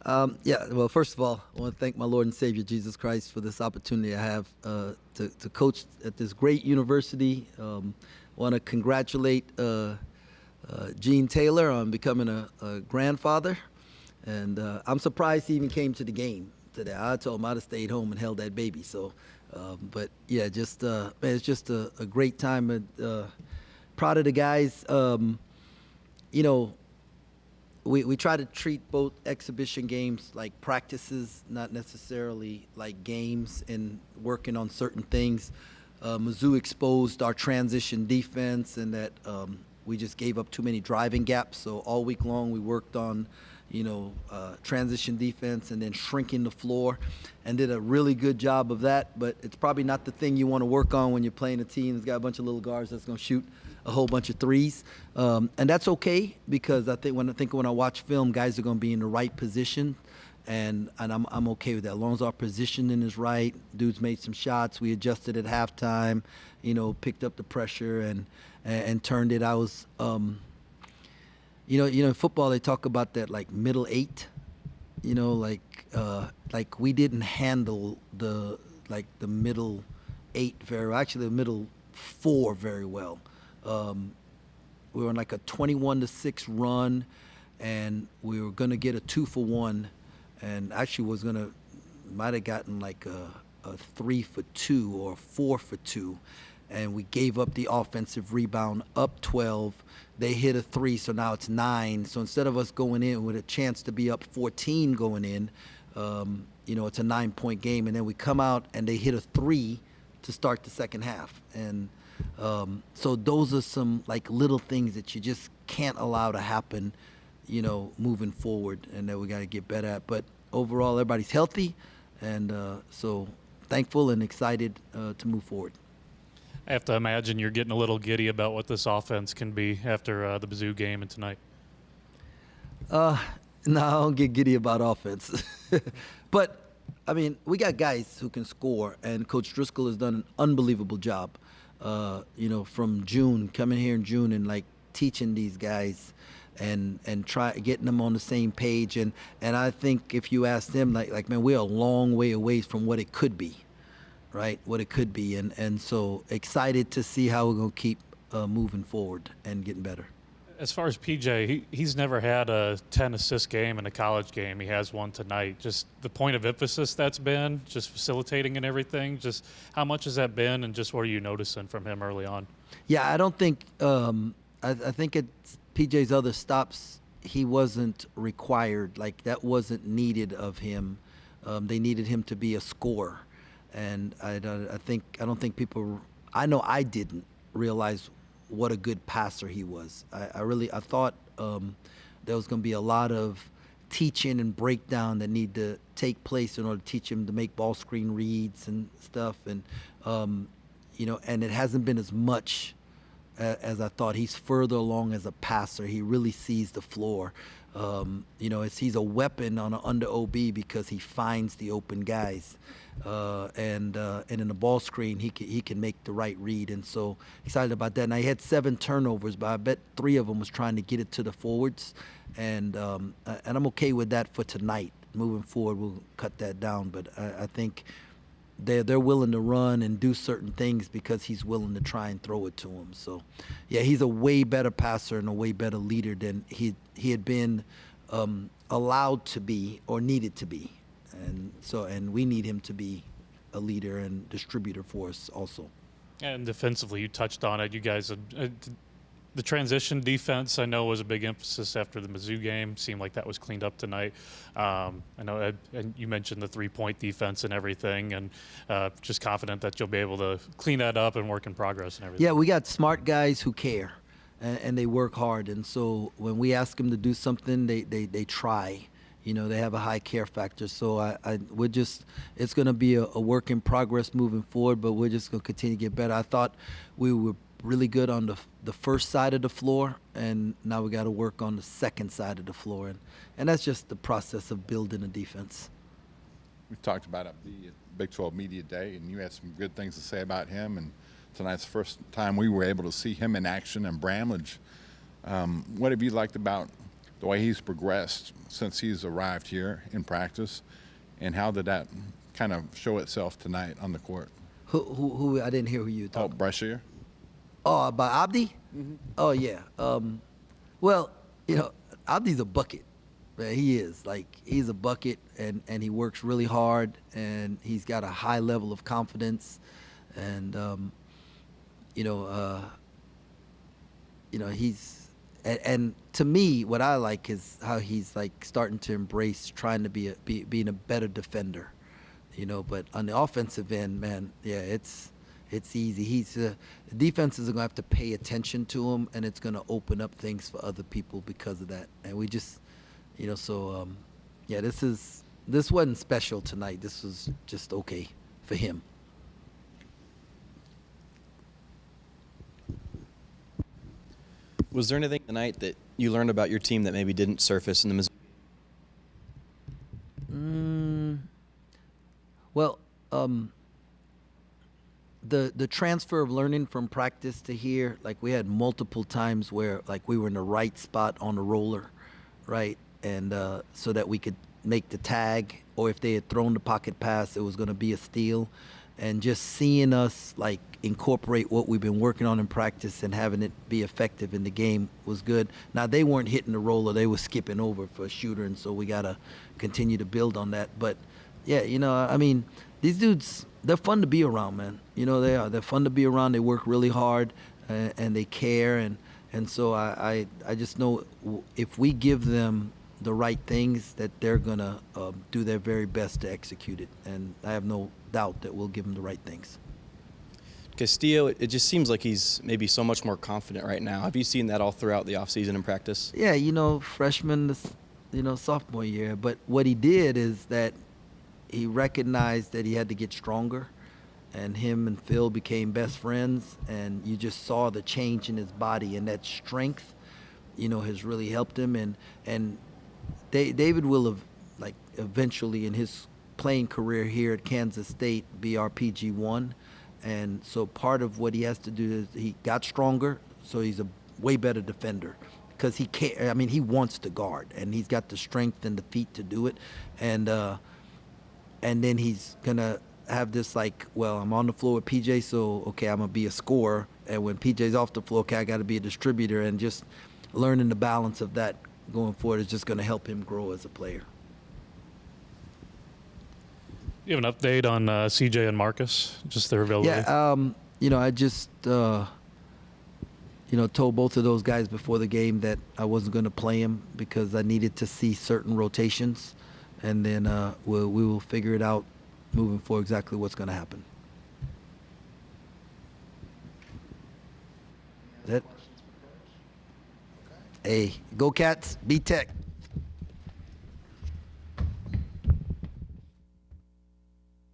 Yeah, well, first of all, I want to thank my Lord and Savior Jesus Christ for this opportunity I have to coach at this great university. Want to congratulate Gene Taylor on becoming a grandfather, and I'm surprised he even came to the game today. I told him I'd have stayed home and held that baby. So, but yeah, just man, it's just a great time. And proud of the guys. You know, we try to treat both exhibition games like practices, not necessarily like games, and working on certain things. Mizzou exposed our transition defense, and that we just gave up too many driving gaps. So all week long we worked on, transition defense and then shrinking the floor, and did a really good job of that. But it's probably not the thing you want to work on when you're playing a team that's got a bunch of little guards that's going to shoot a whole bunch of threes, and that's okay, because I think when I watch film, guys are going to be in the right position, and I'm okay with that as long as our positioning is right. Dudes made some shots. We adjusted at halftime, picked up the pressure and turned it. I was, in football they talk about that like middle eight, like we didn't handle the middle eight very well. Actually, the middle four very well. We were on like a 21-6 run, and we were gonna get a 2-for-1, and actually might have gotten like a 3-for-2 or a 4-for-2, and we gave up the offensive rebound, up 12. They hit a 3, so now it's 9. So instead of us going in with a chance to be up 14 going in, it's a 9-point game, and then we come out and they hit a 3 to start the second half. And so those are some like little things that you just can't allow to happen, moving forward, and that we got to get better at. But overall, everybody's healthy, and so thankful and excited to move forward. I have to imagine you're getting a little giddy about what this offense can be after the Mizzou game and tonight. No, I don't get giddy about offense. But, I mean, we got guys who can score, and Coach Driscoll has done an unbelievable job, from June, coming here in June and, like, teaching these guys and try getting them on the same page. And I think if you ask them, like man, we're a long way away from what it could be, right? What it could be. And so excited to see how we're going to keep moving forward and getting better. As far as PJ, he's never had a 10-assist game in a college game. He has one tonight. Just the point of emphasis that's been, just facilitating and everything, just how much has that been, and just what are you noticing from him early on? Yeah, I don't think I think it's PJ's other stops, he wasn't required. Like, that wasn't needed of him. They needed him to be a scorer. And I don't think people, I know I didn't realize what a good passer he was. I thought there was going to be a lot of teaching and breakdown that need to take place in order to teach him to make ball screen reads and stuff. And, and it hasn't been as much as I thought. He's further along as a passer. He really sees the floor. He's a weapon on an under OB because he finds the open guys, and in the ball screen he can make the right read. And so excited about that. And he had 7 turnovers, but I bet 3 of them was trying to get it to the forwards, and I'm okay with that for tonight. Moving forward, we'll cut that down. But I think they're willing to run and do certain things because he's willing to try and throw it to him. So, yeah, he's a way better passer and a way better leader than he had been allowed to be or needed to be. And we need him to be a leader and distributor for us also. And defensively, you touched on it. You guys, the transition defense, I know, was a big emphasis after the Mizzou game. Seemed like that was cleaned up tonight. I know, and you mentioned the 3-point defense and everything, and just confident that you'll be able to clean that up and work in progress and everything. Yeah, we got smart guys who care, and they work hard. And so when we ask them to do something, they try. They have a high care factor. So it's going to be a work in progress moving forward, but we're just going to continue to get better. I thought we were really good on the first side of the floor, and now we got to work on the second side of the floor, and that's just the process of building a defense. We've talked about it the Big 12 Media Day, and you had some good things to say about him, and tonight's the first time we were able to see him in action in Bramlage. What have you liked about the way he's progressed since he's arrived here in practice, and how did that kind of show itself tonight on the court? Who I didn't hear who you were Oh, talking. Brashear? Oh, about Abdi? Oh yeah. Well, Abdi's a bucket. Man, he is. Like, he's a bucket, and he works really hard, and he's got a high level of confidence, and he's and to me, what I like is how he's like starting to embrace trying to being a better defender. But on the offensive end, man, yeah, it's easy. The defenses are gonna have to pay attention to him, and it's gonna open up things for other people because of that. And we just, yeah, this wasn't special tonight. This was just okay for him. Was there anything tonight that you learned about your team that maybe didn't surface in the Missouri? Well, the transfer of learning from practice to here, like we had multiple times where like we were in the right spot on the roller, right, and so that we could make the tag, or if they had thrown the pocket pass, it was going to be a steal, and just seeing us like incorporate what we've been working on in practice and having it be effective in the game was good. Now, they weren't hitting the roller, they were skipping over for a shooter, and so we got to continue to build on that. But yeah, I mean, these dudes, they're fun to be around, man. They are. They're fun to be around. They work really hard, and they care, and so I just know if we give them the right things, that they're gonna do their very best to execute it, and I have no doubt that we'll give them the right things. Castillo, it just seems like he's maybe so much more confident right now. Have you seen that all throughout the offseason in practice? Yeah, freshman, sophomore year. But what he did is that he recognized that he had to get stronger, and him and Phil became best friends, and you just saw the change in his body, and that strength, has really helped him. And David will have, like, eventually in his playing career here at Kansas State be our PG1. And so part of what he has to do is he got stronger, so he's a way better defender because he can't. I mean, he wants to guard, and he's got the strength and the feet to do it. And then he's gonna have this like, well, I'm on the floor with PJ, so okay, I'm gonna be a scorer. And when PJ's off the floor, okay, I got to be a distributor. And just learning the balance of that going forward is just gonna help him grow as a player. You have an update on CJ and Marcus, just their availability? Yeah, I just, told both of those guys before the game that I wasn't going to play them because I needed to see certain rotations, and then we will figure it out moving forward exactly what's going to happen. That. Hey, go Cats, be Tech.